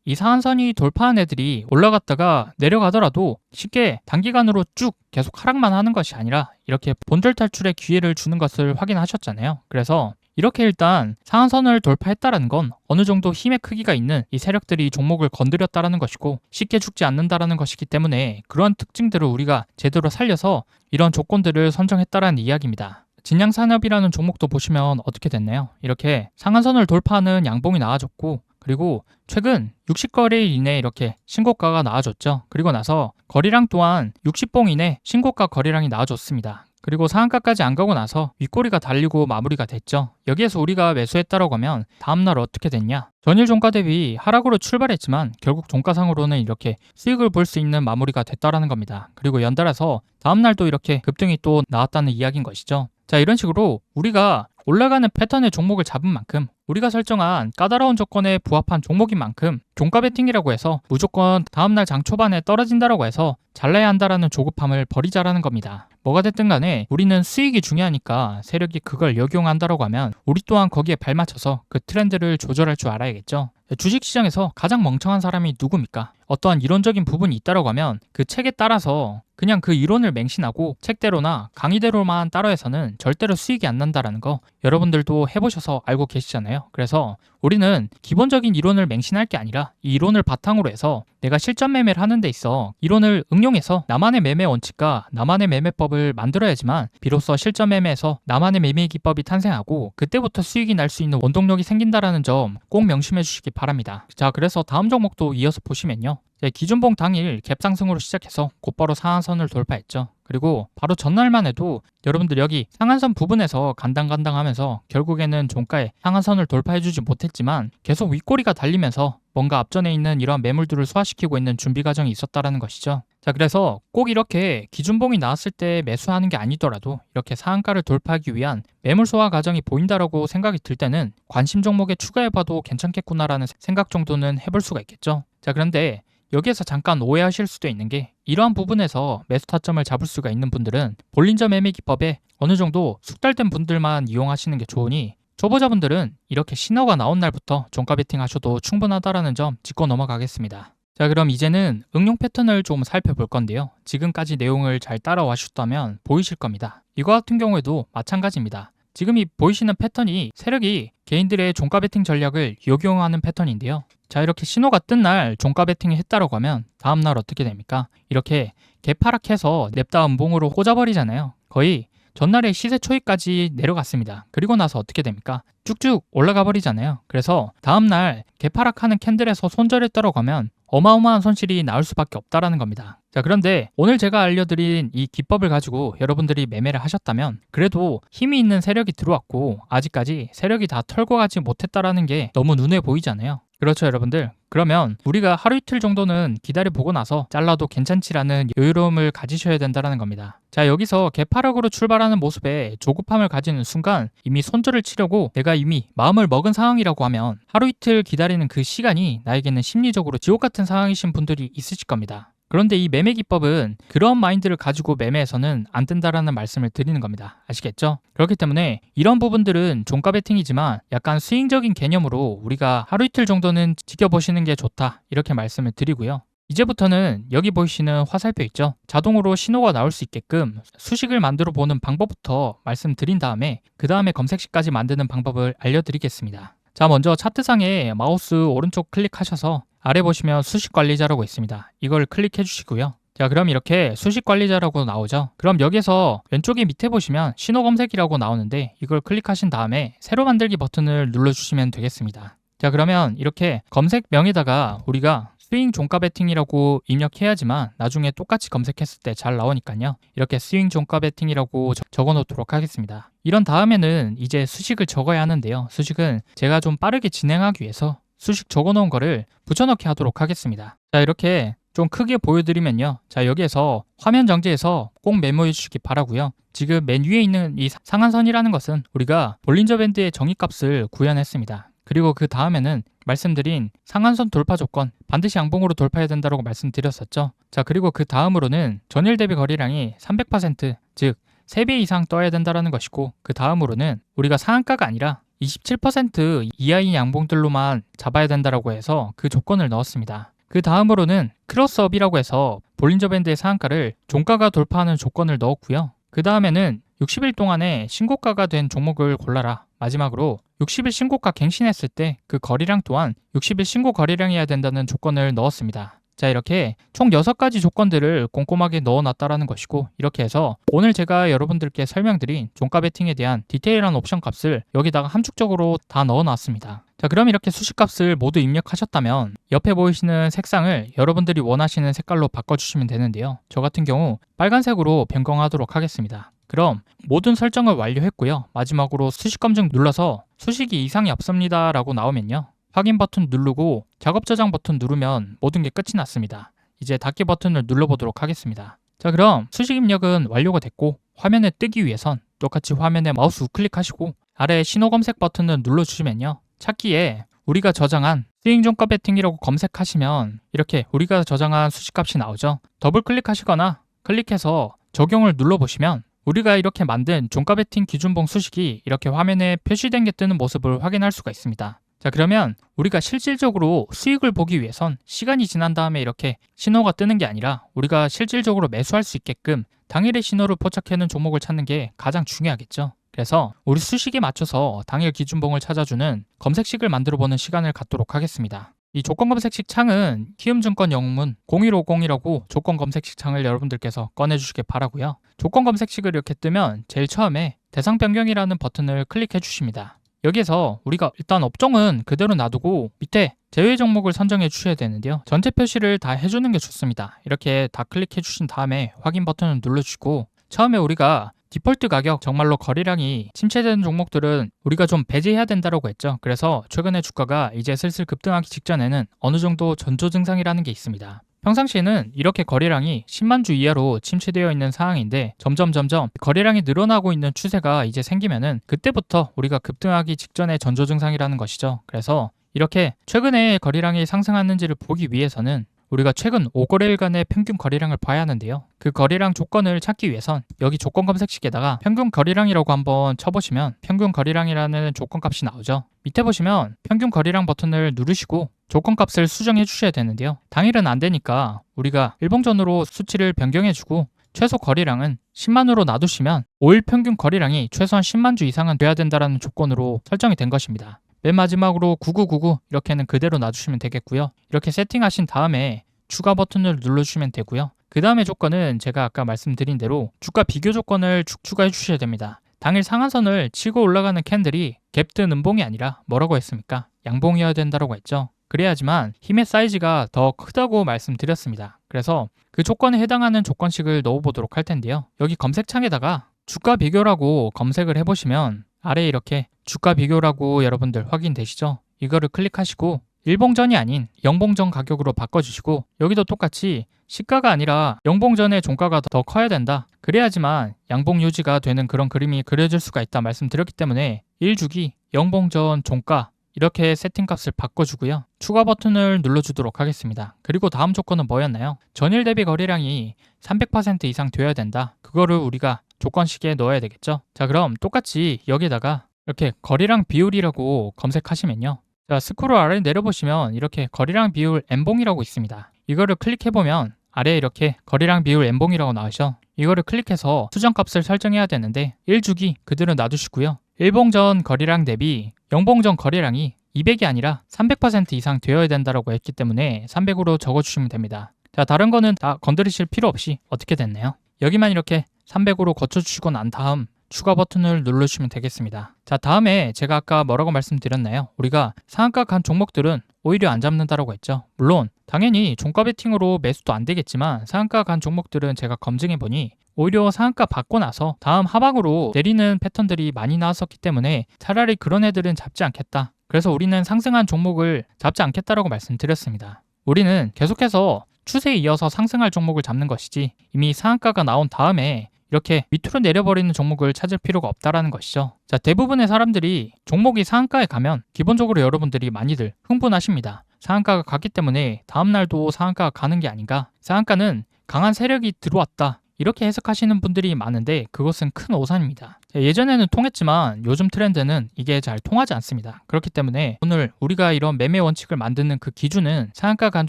이 상한선이 돌파한 애들이 올라갔다가 내려가더라도 쉽게 단기간으로 쭉 계속 하락만 하는 것이 아니라 이렇게 본절 탈출의 기회를 주는 것을 확인하셨잖아요. 그래서 이렇게 일단 상한선을 돌파했다라는 건 어느 정도 힘의 크기가 있는 이 세력들이 종목을 건드렸다라는 것이고 쉽게 죽지 않는다라는 것이기 때문에 그런 특징들을 우리가 제대로 살려서 이런 조건들을 선정했다라는 이야기입니다. 진양산업이라는 종목도 보시면 어떻게 됐나요? 이렇게 상한선을 돌파하는 양봉이 나와줬고 그리고 최근 60거래일 이내에 이렇게 신고가가 나와줬죠. 그리고 나서 거래량 또한 60봉 이내 신고가 거래량이 나와줬습니다. 그리고 상한가까지 안 가고 나서 윗꼬리가 달리고 마무리가 됐죠. 여기에서 우리가 매수했다라고 하면 다음날 어떻게 됐냐? 전일 종가 대비 하락으로 출발했지만 결국 종가상으로는 이렇게 수익을 볼 수 있는 마무리가 됐다라는 겁니다. 그리고 연달아서 다음날도 이렇게 급등이 또 나왔다는 이야기인 것이죠. 자, 이런 식으로 우리가 올라가는 패턴의 종목을 잡은 만큼 우리가 설정한 까다로운 조건에 부합한 종목인 만큼 종가 베팅이라고 해서 무조건 다음날 장 초반에 떨어진다라고 해서 잘라야 한다라는 조급함을 버리자라는 겁니다. 뭐가 됐든 간에 우리는 수익이 중요하니까 세력이 그걸 역용한다라고 하면 우리 또한 거기에 발맞춰서 그 트렌드를 조절할 줄 알아야겠죠. 주식시장에서 가장 멍청한 사람이 누굽니까? 어떠한 이론적인 부분이 있다라고 하면 그 책에 따라서 그냥 그 이론을 맹신하고 책대로나 강의대로만 따라해서는 절대로 수익이 안 난다라는 거 여러분들도 해보셔서 알고 계시잖아요. 그래서 우리는 기본적인 이론을 맹신할 게 아니라 이 이론을 바탕으로 해서 내가 실전 매매를 하는 데 있어 이론을 응용해서 나만의 매매 원칙과 나만의 매매법을 만들어야지만 비로소 실전 매매에서 나만의 매매 기법이 탄생하고 그때부터 수익이 날 수 있는 원동력이 생긴다라는 점 꼭 명심해 주시기 바랍니다. 자, 그래서 다음 종목도 이어서 보시면요. 기준봉 당일 갭 상승으로 시작해서 곧바로 상한선을 돌파했죠. 그리고 바로 전날만 해도 여러분들 여기 상한선 부분에서 간당간당하면서 결국에는 종가에 상한선을 돌파해주지 못했지만 계속 윗꼬리가 달리면서 뭔가 앞전에 있는 이러한 매물들을 소화시키고 있는 준비 과정이 있었다라는 것이죠. 자, 그래서 꼭 이렇게 기준봉이 나왔을 때 매수하는 게 아니더라도 이렇게 상한가를 돌파하기 위한 매물 소화 과정이 보인다라고 생각이 들 때는 관심 종목에 추가해봐도 괜찮겠구나라는 생각 정도는 해볼 수가 있겠죠. 자, 그런데 여기에서 잠깐 오해하실 수도 있는 게 이러한 부분에서 매수 타점을 잡을 수가 있는 분들은 볼린저 매매 기법에 어느 정도 숙달된 분들만 이용하시는 게 좋으니 초보자분들은 이렇게 신호가 나온 날부터 종가 베팅 하셔도 충분하다라는 점 짚고 넘어가겠습니다. 자, 그럼 이제는 응용 패턴을 좀 살펴볼 건데요. 지금까지 내용을 잘 따라와주셨다면 보이실 겁니다. 이거 같은 경우에도 마찬가지입니다. 지금 이 보이시는 패턴이 세력이 개인들의 종가 베팅 전략을 역용하는 패턴인데요. 자, 이렇게 신호가 뜬 날 종가 베팅을 했다라고 하면 다음날 어떻게 됩니까? 이렇게 개파락해서 냅다 음봉으로 꽂아버리잖아요. 거의 전날에 시세 초입까지 내려갔습니다. 그리고 나서 어떻게 됩니까? 쭉쭉 올라가 버리잖아요. 그래서 다음날 개파락하는 캔들에서 손절했다라고 하면 어마어마한 손실이 나올 수밖에 없다라는 겁니다. 자, 그런데 오늘 제가 알려드린 이 기법을 가지고 여러분들이 매매를 하셨다면 그래도 힘이 있는 세력이 들어왔고 아직까지 세력이 다 털고 가지 못했다라는 게 너무 눈에 보이잖아요. 그렇죠, 여러분들. 그러면 우리가 하루 이틀 정도는 기다려보고 나서 잘라도 괜찮지라는 여유로움을 가지셔야 된다는 겁니다. 자, 여기서 개파락으로 출발하는 모습에 조급함을 가지는 순간 이미 손절을 치려고 내가 이미 마음을 먹은 상황이라고 하면 하루 이틀 기다리는 그 시간이 나에게는 심리적으로 지옥 같은 상황이신 분들이 있으실 겁니다. 그런데 이 매매 기법은 그런 마인드를 가지고 매매해서는 안 된다라는 말씀을 드리는 겁니다. 아시겠죠? 그렇기 때문에 이런 부분들은 종가 베팅이지만 약간 스윙적인 개념으로 우리가 하루 이틀 정도는 지켜보시는 게 좋다 이렇게 말씀을 드리고요. 이제부터는 여기 보이시는 화살표 있죠? 자동으로 신호가 나올 수 있게끔 수식을 만들어 보는 방법부터 말씀드린 다음에 그 다음에 검색식까지 만드는 방법을 알려드리겠습니다. 자, 먼저 차트상에 마우스 오른쪽 클릭하셔서 아래 보시면 수식 관리자라고 있습니다. 이걸 클릭해 주시고요. 자, 그럼 이렇게 수식 관리자라고 나오죠. 그럼 여기서 왼쪽에 밑에 보시면 신호 검색이라고 나오는데 이걸 클릭하신 다음에 새로 만들기 버튼을 눌러주시면 되겠습니다. 자, 그러면 이렇게 검색명에다가 우리가 스윙 종가 베팅이라고 입력해야지만 나중에 똑같이 검색했을 때 잘 나오니까요. 이렇게 스윙 종가 베팅이라고 적어 놓도록 하겠습니다. 이런 다음에는 이제 수식을 적어야 하는데요. 수식은 제가 좀 빠르게 진행하기 위해서 수식 적어 놓은 거를 붙여넣기 하도록 하겠습니다. 자, 이렇게 좀 크게 보여드리면요. 자, 여기에서 화면 정지해서 꼭 메모해 주시기 바라고요. 지금 맨 위에 있는 이 상한선이라는 것은 우리가 볼린저 밴드의 정의값을 구현했습니다. 그리고 그 다음에는 말씀드린 상한선 돌파 조건 반드시 양봉으로 돌파해야 된다고 말씀드렸었죠. 자, 그리고 그 다음으로는 전일 대비 거래량이 300% 즉 3배 이상 떠야 된다는 것이고 그 다음으로는 우리가 상한가가 아니라 27% 이하인 양봉들로만 잡아야 된다고 해서 그 조건을 넣었습니다. 그 다음으로는 크로스업이라고 해서 볼린저 밴드의 상한가를 종가가 돌파하는 조건을 넣었고요. 그 다음에는 60일 동안에 신고가가 된 종목을 골라라. 마지막으로 60일 신고가 갱신했을 때 그 거래량 또한 60일 신고 거래량이어야 된다는 조건을 넣었습니다. 자, 이렇게 총 6가지 조건들을 꼼꼼하게 넣어놨다라는 것이고 이렇게 해서 오늘 제가 여러분들께 설명드린 종가 베팅에 대한 디테일한 옵션 값을 여기다가 함축적으로 다 넣어놨습니다. 자, 그럼 이렇게 수식값을 모두 입력하셨다면 옆에 보이시는 색상을 여러분들이 원하시는 색깔로 바꿔주시면 되는데요. 저 같은 경우 빨간색으로 변경하도록 하겠습니다. 그럼 모든 설정을 완료했고요. 마지막으로 수식 검증 눌러서 수식이 이상이 없습니다 라고 나오면요. 확인 버튼 누르고 작업 저장 버튼 누르면 모든 게 끝이 났습니다. 이제 닫기 버튼을 눌러보도록 하겠습니다. 자, 그럼 수식 입력은 완료가 됐고 화면에 뜨기 위해선 똑같이 화면에 마우스 우클릭하시고 아래 신호 검색 버튼을 눌러주시면요. 찾기에 우리가 저장한 스윙 종가 베팅이라고 검색하시면 이렇게 우리가 저장한 수식값이 나오죠. 더블 클릭하시거나 클릭해서 적용을 눌러보시면 우리가 이렇게 만든 종가 베팅 기준봉 수식이 이렇게 화면에 표시된 게 뜨는 모습을 확인할 수가 있습니다. 자, 그러면 우리가 실질적으로 수익을 보기 위해선 시간이 지난 다음에 이렇게 신호가 뜨는 게 아니라 우리가 실질적으로 매수할 수 있게끔 당일의 신호를 포착해놓은 종목을 찾는 게 가장 중요하겠죠. 그래서 우리 수식에 맞춰서 당일 기준봉을 찾아주는 검색식을 만들어보는 시간을 갖도록 하겠습니다. 이 조건 검색식 창은 키움증권 영문 0150이라고 조건 검색식 창을 여러분들께서 꺼내주시길 바라고요. 조건 검색식을 이렇게 뜨면 제일 처음에 대상 변경이라는 버튼을 클릭해 주십니다. 여기에서 우리가 일단 업종은 그대로 놔두고 밑에 제외 종목을 선정해 주셔야 되는데요. 전체 표시를 다 해주는 게 좋습니다. 이렇게 다 클릭해 주신 다음에 확인 버튼을 눌러주시고 처음에 우리가 디폴트 가격 정말로 거래량이 침체되는 종목들은 우리가 좀 배제해야 된다고 했죠. 그래서 최근에 주가가 이제 슬슬 급등하기 직전에는 어느 정도 전조 증상이라는 게 있습니다. 평상시에는 이렇게 거래량이 10만 주 이하로 침체되어 있는 상황인데 점점 거래량이 늘어나고 있는 추세가 이제 생기면은 그때부터 우리가 급등하기 직전의 전조 증상이라는 것이죠. 그래서 이렇게 최근에 거래량이 상승하는지를 보기 위해서는 우리가 최근 5거래일간의 평균 거래량을 봐야 하는데요. 그 거래량 조건을 찾기 위해선 여기 조건 검색식에다가 평균 거래량이라고 한번 쳐보시면 평균 거래량이라는 조건값이 나오죠. 밑에 보시면 평균 거래량 버튼을 누르시고 조건값을 수정해 주셔야 되는데요. 당일은 안 되니까 우리가 일봉전으로 수치를 변경해주고 최소 거래량은 10만으로 놔두시면 5일 평균 거래량이 최소한 10만 주 이상은 돼야 된다는 조건으로 설정이 된 것입니다. 맨 마지막으로 9999 이렇게는 그대로 놔주시면 되겠고요. 이렇게 세팅하신 다음에 추가 버튼을 눌러주시면 되고요. 그 다음에 조건은 제가 아까 말씀드린 대로 주가 비교 조건을 추가해 주셔야 됩니다. 당일 상한선을 치고 올라가는 캔들이 갭뜬 음봉이 아니라 뭐라고 했습니까? 양봉이어야 된다고 했죠. 그래야지만 힘의 사이즈가 더 크다고 말씀드렸습니다. 그래서 그 조건에 해당하는 조건식을 넣어보도록 할 텐데요. 여기 검색창에다가 주가 비교라고 검색을 해보시면 아래에 이렇게 주가 비교라고 여러분들 확인되시죠? 이거를 클릭하시고 일봉전이 아닌 영봉전 가격으로 바꿔주시고 여기도 똑같이 시가가 아니라 영봉전의 종가가 더 커야 된다. 그래야지만 양봉 유지가 되는 그런 그림이 그려질 수가 있다 말씀드렸기 때문에 1주기 영봉전 종가 이렇게 세팅값을 바꿔주고요. 추가 버튼을 눌러주도록 하겠습니다. 그리고 다음 조건은 뭐였나요? 전일 대비 거래량이 300% 이상 돼야 된다. 그거를 우리가 조건식에 넣어야 되겠죠. 자, 그럼 똑같이 여기다가 이렇게 거래량 비율이라고 검색하시면요. 자, 스크롤 아래 내려보시면 이렇게 거래량 비율 N봉이라고 있습니다. 이거를 클릭해보면 아래에 이렇게 거래량 비율 N봉이라고 나오죠. 이거를 클릭해서 수정값을 설정해야 되는데 1주기 그대로 놔두시고요. 일봉전 거래량 대비 영봉전 거래량이 200이 아니라 300% 이상 되어야 된다고 했기 때문에 300으로 적어주시면 됩니다. 자, 다른 거는 다 건드리실 필요 없이 어떻게 됐나요? 여기만 이렇게 300으로 거쳐주시고 난 다음 추가 버튼을 눌러주시면 되겠습니다. 자, 다음에 제가 아까 뭐라고 말씀드렸나요? 우리가 상한가 간 종목들은 오히려 안 잡는다라고 했죠. 물론 당연히 종가 베팅으로 매수도 안 되겠지만 상한가 간 종목들은 제가 검증해보니 오히려 상한가 받고 나서 다음 하방으로 내리는 패턴들이 많이 나왔었기 때문에 차라리 그런 애들은 잡지 않겠다. 그래서 우리는 상승한 종목을 잡지 않겠다라고 말씀드렸습니다. 우리는 계속해서 추세에 이어서 상승할 종목을 잡는 것이지 이미 상한가가 나온 다음에 이렇게 밑으로 내려버리는 종목을 찾을 필요가 없다라는 것이죠. 자, 대부분의 사람들이 종목이 상한가에 가면 기본적으로 여러분들이 많이들 흥분하십니다. 상한가가 갔기 때문에 다음날도 상한가가 가는 게 아닌가? 상한가는 강한 세력이 들어왔다. 이렇게 해석하시는 분들이 많은데 그것은 큰 오산입니다. 예전에는 통했지만 요즘 트렌드는 이게 잘 통하지 않습니다. 그렇기 때문에 오늘 우리가 이런 매매 원칙을 만드는 그 기준은 상한가 간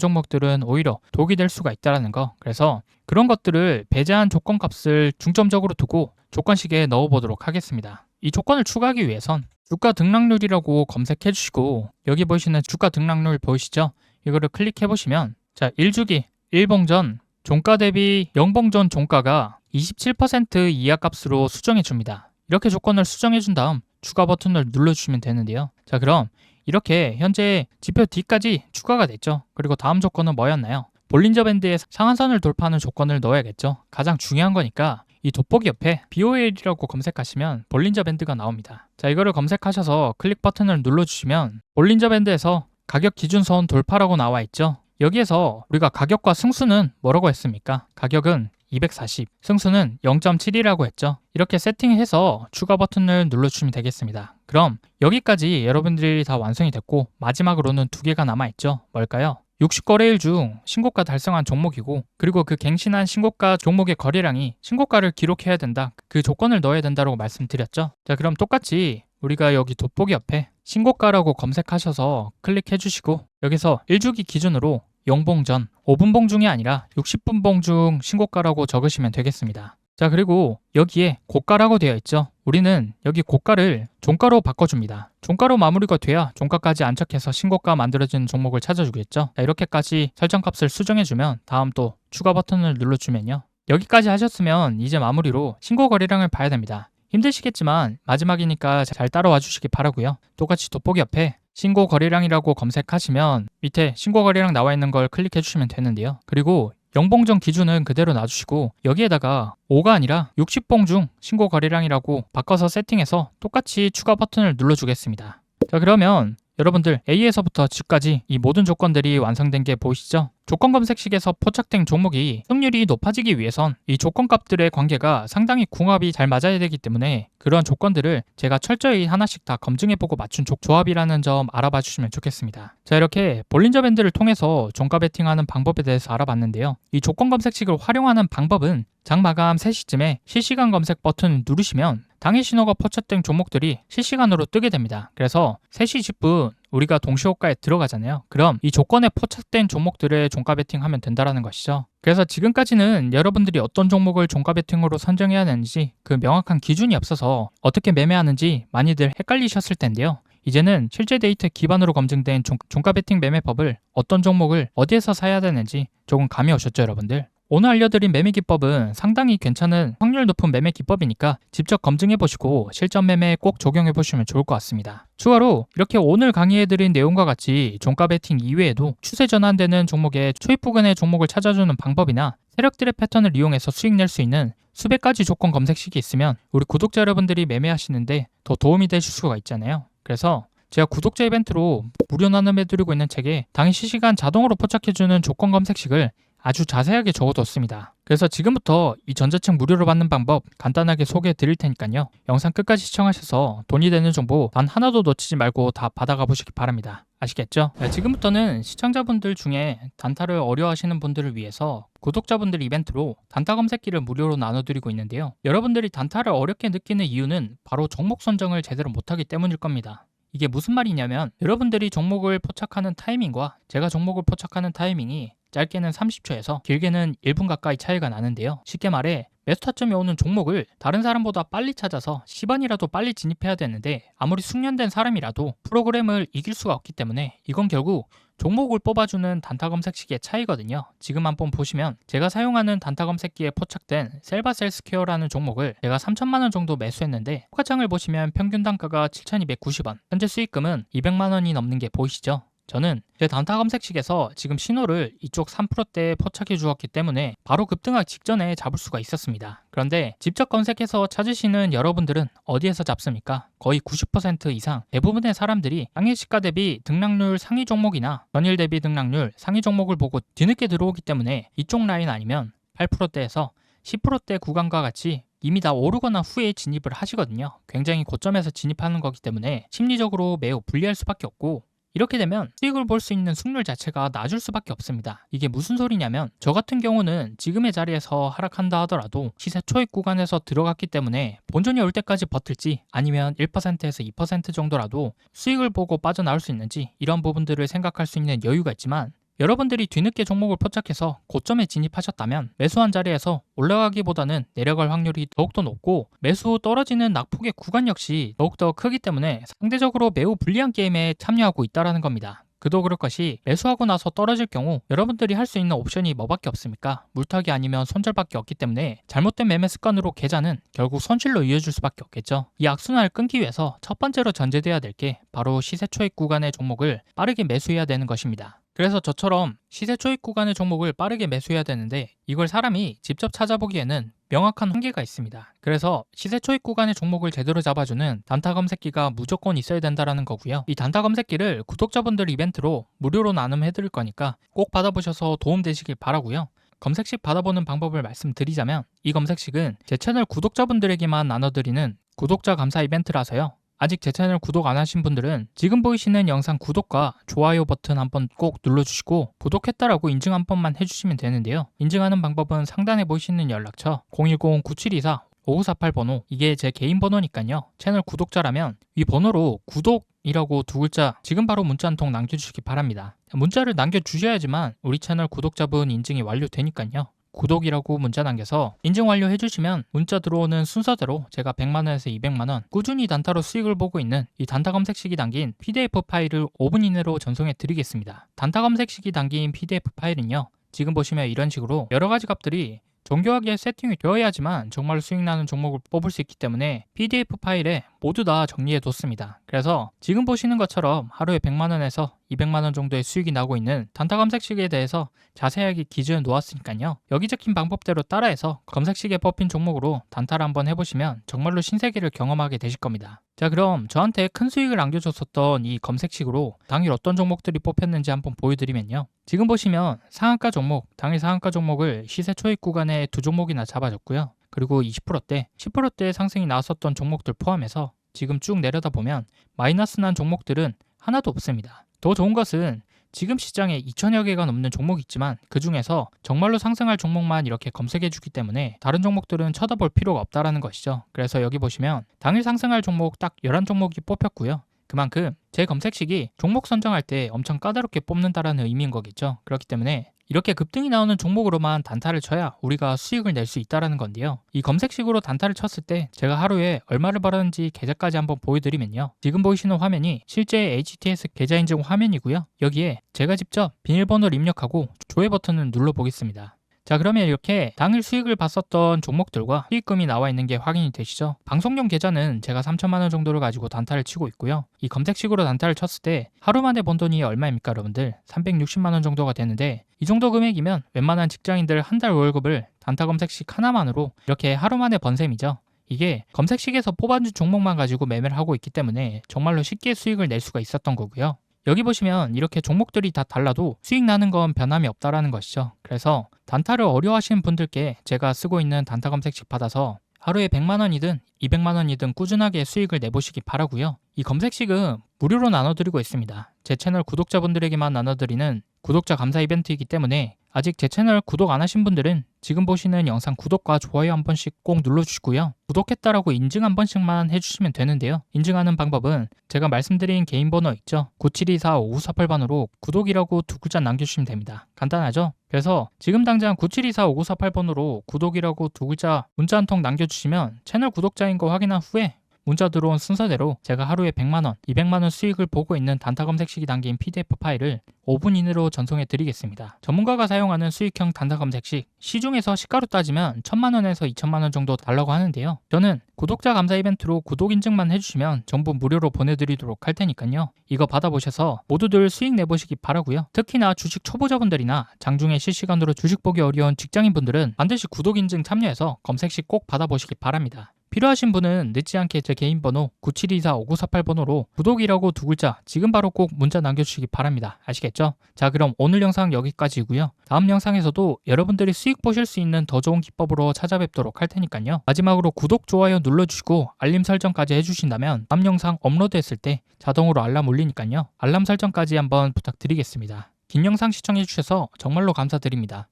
종목들은 오히려 독이 될 수가 있다는 거. 그래서 그런 것들을 배제한 조건값을 중점적으로 두고 조건식에 넣어보도록 하겠습니다. 이 조건을 추가하기 위해선 주가 등락률이라고 검색해 주시고 여기 보이시는 주가 등락률 보이시죠? 이거를 클릭해 보시면 자, 1주기, 일봉전, 종가 대비 영봉전 종가가 27% 이하 값으로 수정해 줍니다. 이렇게 조건을 수정해 준 다음 추가 버튼을 눌러주시면 되는데요. 자, 그럼 이렇게 현재 지표 D까지 추가가 됐죠. 그리고 다음 조건은 뭐였나요? 볼린저 밴드의 상한선을 돌파하는 조건을 넣어야겠죠. 가장 중요한 거니까 이 돋보기 옆에 BOL이라고 검색하시면 볼린저 밴드가 나옵니다. 자, 이거를 검색하셔서 클릭 버튼을 눌러주시면 볼린저 밴드에서 가격 기준선 돌파라고 나와 있죠. 여기에서 우리가 가격과 승수는 뭐라고 했습니까? 가격은 240, 승수는 0.7이라고 했죠. 이렇게 세팅해서 추가 버튼을 눌러주시면 되겠습니다. 그럼 여기까지 여러분들이 다 완성이 됐고 마지막으로는 두 개가 남아있죠. 뭘까요? 60거래일 중 신고가 달성한 종목이고 그리고 그 갱신한 신고가 종목의 거래량이 신고가를 기록해야 된다. 그 조건을 넣어야 된다고 말씀드렸죠. 자, 그럼 똑같이 우리가 여기 돋보기 옆에 신고가라고 검색하셔서 클릭해 주시고 여기서 1주기 기준으로 영봉전 5분봉 중이 아니라 60분봉 중 신고가라고 적으시면 되겠습니다. 자, 그리고 여기에 고가라고 되어 있죠. 우리는 여기 고가를 종가로 바꿔줍니다. 종가로 마무리가 돼야 종가까지 안착해서 신고가 만들어진 종목을 찾아주겠죠. 자, 이렇게까지 설정값을 수정해주면 다음 또 추가 버튼을 눌러주면요. 여기까지 하셨으면 이제 마무리로 신고 거래량을 봐야 됩니다. 힘드시겠지만 마지막이니까 잘 따라와 주시기 바라고요. 똑같이 돋보기 옆에 신고 거래량이라고 검색하시면 밑에 신고 거래량 나와 있는 걸 클릭해 주시면 되는데요. 그리고 영봉정 기준은 그대로 놔주시고 여기에다가 5가 아니라 60봉 중 신고 거래량이라고 바꿔서 세팅해서 똑같이 추가 버튼을 눌러주겠습니다. 자, 그러면 여러분들 A에서부터 G까지 이 모든 조건들이 완성된 게 보이시죠? 조건 검색식에서 포착된 종목이 승률이 높아지기 위해선 이 조건값들의 관계가 상당히 궁합이 잘 맞아야 되기 때문에 그런 조건들을 제가 철저히 하나씩 다 검증해보고 맞춘 조합이라는 점 알아봐 주시면 좋겠습니다. 자, 이렇게 볼린저 밴드를 통해서 종가 베팅하는 방법에 대해서 알아봤는데요. 이 조건 검색식을 활용하는 방법은 장 마감 3시쯤에 실시간 검색 버튼을 누르시면 당일 신호가 포착된 종목들이 실시간으로 뜨게 됩니다. 그래서 3시 10분 우리가 동시호가에 들어가잖아요. 그럼 이 조건에 포착된 종목들을 종가 베팅하면 된다라는 것이죠. 그래서 지금까지는 여러분들이 어떤 종목을 종가 베팅으로 선정해야 하는지 그 명확한 기준이 없어서 어떻게 매매하는지 많이들 헷갈리셨을 텐데요. 이제는 실제 데이터 기반으로 검증된 종가 베팅 매매법을 어떤 종목을 어디에서 사야 되는지 조금 감이 오셨죠, 여러분들? 오늘 알려드린 매매 기법은 상당히 괜찮은 확률 높은 매매 기법이니까 직접 검증해보시고 실전 매매에 꼭 적용해보시면 좋을 것 같습니다. 추가로 이렇게 오늘 강의해드린 내용과 같이 종가 베팅 이외에도 추세 전환되는 종목의 초입 부근의 종목을 찾아주는 방법이나 세력들의 패턴을 이용해서 수익 낼 수 있는 수백 가지 조건 검색식이 있으면 우리 구독자 여러분들이 매매하시는데 더 도움이 되실 수가 있잖아요. 그래서 제가 구독자 이벤트로 무료 나눔해드리고 있는 책에 당일 실시간 자동으로 포착해주는 조건 검색식을 아주 자세하게 적어뒀습니다. 그래서 지금부터 이 전자책 무료로 받는 방법 간단하게 소개해 드릴 테니까요. 영상 끝까지 시청하셔서 돈이 되는 정보 단 하나도 놓치지 말고 다 받아가 보시기 바랍니다. 아시겠죠? 네, 지금부터는 시청자분들 중에 단타를 어려워하시는 분들을 위해서 구독자분들 이벤트로 단타 검색기를 무료로 나눠드리고 있는데요. 여러분들이 단타를 어렵게 느끼는 이유는 바로 종목 선정을 제대로 못하기 때문일 겁니다. 이게 무슨 말이냐면 여러분들이 종목을 포착하는 타이밍과 제가 종목을 포착하는 타이밍이 짧게는 30초에서 길게는 1분 가까이 차이가 나는데요. 쉽게 말해 매수 타점이 오는 종목을 다른 사람보다 빨리 찾아서 10원이라도 빨리 진입해야 되는데 아무리 숙련된 사람이라도 프로그램을 이길 수가 없기 때문에 이건 결국 종목을 뽑아주는 단타 검색식의 차이거든요. 지금 한번 보시면 제가 사용하는 단타 검색기에 포착된 셀바셀스퀘어라는 종목을 제가 3천만 원 정도 매수했는데 호가창을 보시면 평균 단가가 7,290원, 현재 수익금은 200만 원이 넘는 게 보이시죠? 저는 제 단타 검색식에서 지금 신호를 이쪽 3%대에 포착해 주었기 때문에 바로 급등하기 직전에 잡을 수가 있었습니다. 그런데 직접 검색해서 찾으시는 여러분들은 어디에서 잡습니까? 거의 90% 이상 대부분의 사람들이 당일 시가 대비 등락률 상위 종목이나 전일 대비 등락률 상위 종목을 보고 뒤늦게 들어오기 때문에 이쪽 라인 아니면 8%대에서 10%대 구간과 같이 이미 다 오르거나 후에 진입을 하시거든요. 굉장히 고점에서 진입하는 거기 때문에 심리적으로 매우 불리할 수밖에 없고 이렇게 되면 수익을 볼 수 있는 승률 자체가 낮을 수밖에 없습니다. 이게 무슨 소리냐면 저 같은 경우는 지금의 자리에서 하락한다 하더라도 시세 초입 구간에서 들어갔기 때문에 본전이 올 때까지 버틸지 아니면 1%에서 2% 정도라도 수익을 보고 빠져나올 수 있는지 이런 부분들을 생각할 수 있는 여유가 있지만 여러분들이 뒤늦게 종목을 포착해서 고점에 진입하셨다면 매수한 자리에서 올라가기보다는 내려갈 확률이 더욱더 높고 매수 후 떨어지는 낙폭의 구간 역시 더욱더 크기 때문에 상대적으로 매우 불리한 게임에 참여하고 있다는 겁니다. 그도 그럴 것이 매수하고 나서 떨어질 경우 여러분들이 할 수 있는 옵션이 뭐밖에 없습니까? 물타기 아니면 손절밖에 없기 때문에 잘못된 매매 습관으로 계좌는 결국 손실로 이어질 수밖에 없겠죠. 이 악순환을 끊기 위해서 첫 번째로 전제돼야 될 게 바로 시세 초입 구간의 종목을 빠르게 매수해야 되는 것입니다. 그래서 저처럼 시세 초입 구간의 종목을 빠르게 매수해야 되는데 이걸 사람이 직접 찾아보기에는 명확한 한계가 있습니다. 그래서 시세 초입 구간의 종목을 제대로 잡아주는 단타 검색기가 무조건 있어야 된다는 거고요. 이 단타 검색기를 구독자분들 이벤트로 무료로 나눔해드릴 거니까 꼭 받아보셔서 도움되시길 바라고요. 검색식 받아보는 방법을 말씀드리자면 이 검색식은 제 채널 구독자분들에게만 나눠드리는 구독자 감사 이벤트라서요. 아직 제 채널 구독 안 하신 분들은 지금 보이시는 영상 구독과 좋아요 버튼 한번 꼭 눌러주시고 구독했다라고 인증 한 번만 해주시면 되는데요. 인증하는 방법은 상단에 보이시는 연락처 010-9724-5948 번호 이게 제 개인 번호니까요. 채널 구독자라면 이 번호로 구독이라고 두 글자 지금 바로 문자 한 통 남겨주시기 바랍니다. 문자를 남겨주셔야지만 우리 채널 구독자분 인증이 완료되니까요. 구독이라고 문자 남겨서 인증 완료해 주시면 문자 들어오는 순서대로 제가 100만원에서 200만원 꾸준히 단타로 수익을 보고 있는 이 단타 검색식이 담긴 PDF 파일을 5분 이내로 전송해 드리겠습니다. 단타 검색식이 담긴 PDF 파일은요. 지금 보시면 이런 식으로 여러 가지 값들이 정교하게 세팅이 되어야지만 정말로 수익 나는 종목을 뽑을 수 있기 때문에 PDF 파일에 모두 다 정리해 뒀습니다. 그래서 지금 보시는 것처럼 하루에 100만 원에서 200만 원 정도의 수익이 나고 있는 단타 검색식에 대해서 자세하게 기준을 놓았으니까요. 여기 적힌 방법대로 따라해서 검색식에 뽑힌 종목으로 단타를 한번 해보시면 정말로 신세계를 경험하게 되실 겁니다. 자, 그럼 저한테 큰 수익을 안겨줬었던 이 검색식으로 당일 어떤 종목들이 뽑혔는지 한번 보여드리면요. 지금 보시면 상한가 종목, 당일 상한가 종목을 시세 초입 구간에 두 종목이나 잡아줬고요. 그리고 20%대, 10%대 상승이 나왔었던 종목들 포함해서 지금 쭉 내려다 보면 마이너스 난 종목들은 하나도 없습니다. 더 좋은 것은 지금 시장에 2천여 개가 넘는 종목이 있지만 그 중에서 정말로 상승할 종목만 이렇게 검색해주기 때문에 다른 종목들은 쳐다볼 필요가 없다라는 것이죠. 그래서 여기 보시면 당일 상승할 종목 딱 11종목이 뽑혔고요. 그만큼 제 검색식이 종목 선정할 때 엄청 까다롭게 뽑는다라는 의미인 거겠죠. 그렇기 때문에 이렇게 급등이 나오는 종목으로만 단타를 쳐야 우리가 수익을 낼 수 있다는 건데요. 이 검색식으로 단타를 쳤을 때 제가 하루에 얼마를 벌었는지 계좌까지 한번 보여드리면요. 지금 보이시는 화면이 실제 HTS 계좌 인증 화면이고요. 여기에 제가 직접 비밀번호를 입력하고 조회 버튼을 눌러보겠습니다. 자, 그러면 이렇게 당일 수익을 봤었던 종목들과 수익금이 나와 있는 게 확인이 되시죠? 방송용 계좌는 제가 3천만 원 정도를 가지고 단타를 치고 있고요. 이 검색식으로 단타를 쳤을 때 하루 만에 번 돈이 얼마입니까, 여러분들? 360만 원 정도가 되는데 이 정도 금액이면 웬만한 직장인들 한 달 월급을 단타 검색식 하나만으로 이렇게 하루 만에 번 셈이죠. 이게 검색식에서 뽑아준 종목만 가지고 매매를 하고 있기 때문에 정말로 쉽게 수익을 낼 수가 있었던 거고요. 여기 보시면 이렇게 종목들이 다 달라도 수익 나는 건 변함이 없다라는 것이죠. 그래서 단타를 어려워하시는 분들께 제가 쓰고 있는 단타 검색식 받아서 하루에 100만 원이든 200만 원이든 꾸준하게 수익을 내보시기 바라고요. 이 검색식은 무료로 나눠드리고 있습니다. 제 채널 구독자분들에게만 나눠드리는 구독자 감사 이벤트이기 때문에 아직 제 채널 구독 안 하신 분들은 지금 보시는 영상 구독과 좋아요 한 번씩 꼭 눌러주시고요. 구독했다라고 인증 한 번씩만 해주시면 되는데요. 인증하는 방법은 제가 말씀드린 개인 번호 있죠? 9724-5948번으로 구독이라고 두 글자 남겨주시면 됩니다. 간단하죠? 그래서 지금 당장 9724-5948번으로 구독이라고 두 글자 문자 한 통 남겨주시면 채널 구독자인 거 확인한 후에 문자 들어온 순서대로 제가 하루에 100만원, 200만원 수익을 보고 있는 단타 검색식이 담긴 PDF 파일을 5분 이내로 전송해 드리겠습니다. 전문가가 사용하는 수익형 단타 검색식, 시중에서 시가로 따지면 1000만원에서 2000만원 정도 달라고 하는데요. 저는 구독자 감사 이벤트로 구독 인증만 해주시면 전부 무료로 보내드리도록 할 테니까요. 이거 받아보셔서 모두들 수익 내보시기 바라고요. 특히나 주식 초보자분들이나 장중에 실시간으로 주식 보기 어려운 직장인분들은 반드시 구독 인증 참여해서 검색식 꼭 받아보시기 바랍니다. 필요하신 분은 늦지 않게 제 개인 번호 9724-5948번호로 구독이라고 두 글자 지금 바로 꼭 문자 남겨주시기 바랍니다. 아시겠죠? 자, 그럼 오늘 영상 여기까지고요. 다음 영상에서도 여러분들이 수익 보실 수 있는 더 좋은 기법으로 찾아뵙도록 할 테니까요. 마지막으로 구독, 좋아요 눌러주시고 알림 설정까지 해주신다면 다음 영상 업로드했을 때 자동으로 알람 울리니까요. 알람 설정까지 한번 부탁드리겠습니다. 긴 영상 시청해주셔서 정말로 감사드립니다.